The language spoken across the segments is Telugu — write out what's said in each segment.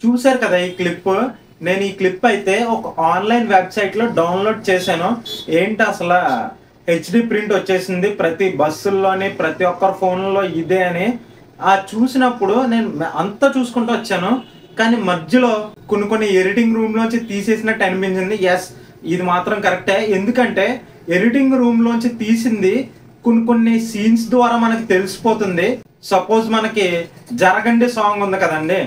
చూశారు కదా ఈ క్లిప్. నేను ఈ క్లిప్ అయితే ఒక ఆన్లైన్ వెబ్సైట్లో డౌన్లోడ్ చేశాను. ఏంటి అసలు హెచ్డి ప్రింట్ వచ్చేసింది ప్రతి బస్సుల్లోని, ప్రతి ఒక్కరి ఫోన్లో ఇదే అని. ఆ చూసినప్పుడు నేను అంతా చూసుకుంటూ వచ్చాను, కానీ మధ్యలో కొన్ని ఎడిటింగ్ రూమ్లోంచి తీసేసినట్టు అనిపించింది. ఎస్, ఇది మాత్రం కరెక్టే. ఎందుకంటే ఎడిటింగ్ రూమ్లోంచి తీసింది కొన్ని సీన్స్ ద్వారా మనకి తెలిసిపోతుంది. సపోజ్ మనకి జరగండి సాంగ్ ఉంది కదండి,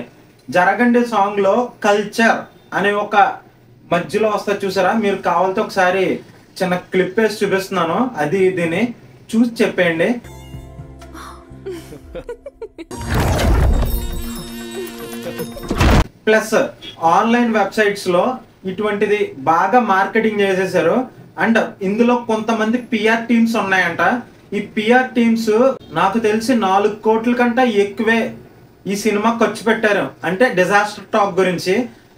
జరగండి సాంగ్లో కల్చర్ అనే ఒక మధ్యలో వస్తా చూసారా? మీరు కావాలితే ఒకసారి చిన్న క్లిప్ వేసి చూపిస్తున్నాను, అది దీన్ని చూసి చెప్పేయండి. ప్లస్ ఆన్లైన్ వెబ్సైట్స్ లో ఇటువంటిది బాగా మార్కెటింగ్ చేసేసారు. అండ్ ఇందులో కొంతమంది పిఆర్ టీమ్స్ ఉన్నాయంట. ఈ పిఆర్ టీమ్స్ నాకు తెలిసి 4 కోట్ల కంటే ఎక్కువే ఈ సినిమా ఖర్చు పెట్టారు. అంటే డిజాస్టర్ టాక్ గురించి.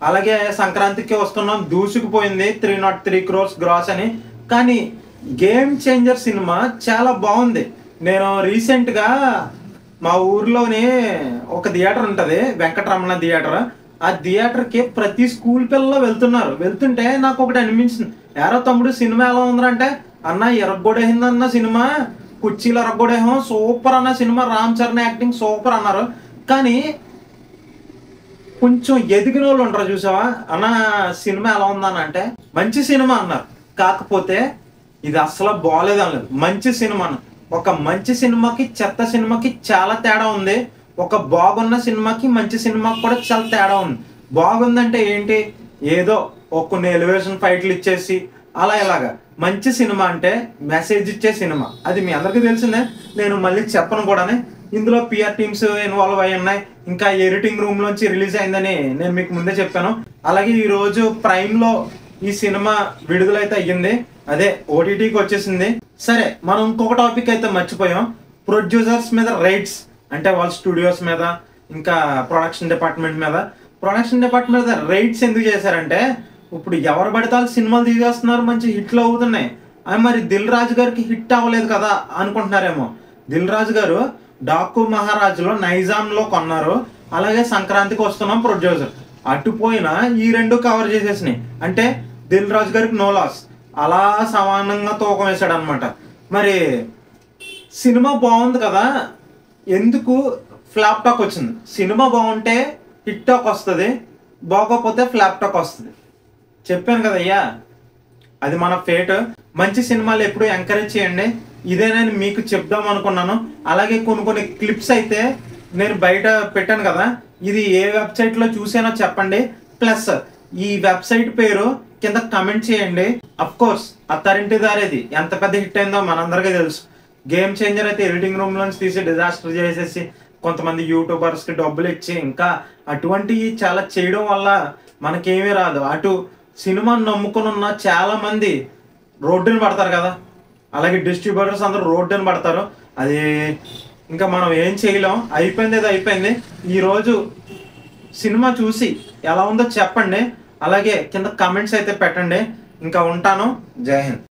అలాగే సంక్రాంతికి వస్తున్నాం, దూసుకుపోయింది 303 crores గ్రాస్ అని. కానీ గేమ్ చేంజర్ సినిమా చాలా బాగుంది. నేను రీసెంట్గా మా ఊర్లోని ఒక థియేటర్ ఉంటుంది, వెంకటరమణ థియేటర్. ఆ థియేటర్కి ప్రతి స్కూల్ పిల్లలు వెళ్తుంటే నాకు ఒకటి అనిపించింది, యారో తమ్ముడు సినిమా ఎలా ఉందంటే, అన్న ఎరగొడేసిందన్న సినిమా, కుర్చీలు ఎరగొడేహం, సూపర్ అన్న cinema, Ram Charan acting super అన్నారు. కానీ కొంచెం ఎదిగిన వాళ్ళు ఉంటారు చూసావా, అన్న సినిమా ఎలా ఉందని అంటే మంచి సినిమా అన్నారు. కాకపోతే ఇది అసలు బాగాలేదు అనలేదు, మంచి సినిమా. ఒక మంచి సినిమాకి చెత్త సినిమాకి చాలా తేడా ఉంది. ఒక బాగున్న సినిమాకి మంచి సినిమాకి కూడా చాలా తేడా ఉంది. బాగుందంటే ఏంటి, ఏదో కొన్ని ఎలివేషన్ ఫైట్లు ఇచ్చేసి అలా ఇలాగా. మంచి సినిమా అంటే మెసేజ్ ఇచ్చే సినిమా, అది మీ అందరికీ తెలిసిందే, నేను మళ్ళీ చెప్పను కూడానే. ఇందులో పిఆర్ టీమ్స్ ఇన్వాల్వ్ అయి ఉన్నాయి. ఇంకా ఎడిటింగ్ రూమ్ లోంచి రిలీజ్ అయిందని నేను మీకు ముందే చెప్పాను. అలాగే ఈరోజు ప్రైమ్లో ఈ సినిమా విడుదలైతే అయ్యింది, అదే ఓటీటీకి వచ్చేసింది. సరే, మనం ఇంకొక టాపిక్ అయితే మర్చిపోయాం. ప్రొడ్యూసర్స్ మీద రైట్స్, అంటే వాళ్ళ స్టూడియోస్ మీద, ఇంకా ప్రొడక్షన్ డిపార్ట్మెంట్ మీద. ప్రొడక్షన్ డిపార్ట్మెంట్ మీద రైట్స్ ఎందుకు చేశారంటే, ఇప్పుడు ఎవరు పడితే వాళ్ళు సినిమాలు తీసేస్తున్నారు, మంచి హిట్లు అవుతున్నాయి. అవి మరి దిల్ రాజు గారికి హిట్ అవ్వలేదు కదా అనుకుంటున్నారేమో. దిల్ రాజు గారు డాకు మహారాజులో నైజాంలో కొన్నారు, అలాగే సంక్రాంతికి వస్తున్నాం ప్రొడ్యూసర్. అటుపోయినా ఈ రెండు కవర్ చేసేసినాయి. అంటే దిల్ రాజు గారికి నో లాస్, అలా సమానంగా తూకం వేసాడు అనమాట. మరి సినిమా బాగుంది కదా, ఎందుకు ఫ్లాప్ టాక్ వచ్చింది? సినిమా బాగుంటే హిట్ టాక్ వస్తుంది, బాగోకపోతే ఫ్లాప్ టాక్ వస్తుంది. చెప్పాను కదయ్యా, అది మన ఫేట్. మంచి సినిమాలు ఎప్పుడు ఎంకరేజ్ చేయండి, ఇదే నేను మీకు చెప్దాం అనుకున్నాను. అలాగే కొన్ని క్లిప్స్ అయితే నేను బయట పెట్టాను కదా, ఇది ఏ వెబ్సైట్లో చూసానో చెప్పండి. ప్లస్ ఈ వెబ్సైట్ పేరు కింద కమెంట్ చేయండి. అఫ్ కోర్స్ అత్తారింటి దారేది ఎంత పెద్ద హిట్ అయిందో మనందరికీ తెలుసు. గేమ్ చేంజర్ అయితే ఎడిటింగ్ రూమ్ లోంచి తీసి డిజాస్టర్ చేసేసి కొంతమంది యూట్యూబర్స్కి డబ్బులు ఇచ్చి ఇంకా అటువంటివి చాలా చేయడం వల్ల మనకేమీ రాదు. అటు సినిమాను నమ్ముకుని ఉన్న చాలా మంది రోడ్డుని పడతారు కదా, అలాగే డిస్ట్రిబ్యూటర్స్ అందరూ రోడ్డుని పడతారు. అది ఇంకా మనం ఏం చేయలేం. అయిపోయింది, అది అయిపోయింది. ఈరోజు సినిమా చూసి ఎలా ఉందో చెప్పండి, అలాగే కింద కమెంట్స్ అయితే పెట్టండి. ఇంకా ఉంటాను. జై హింద్.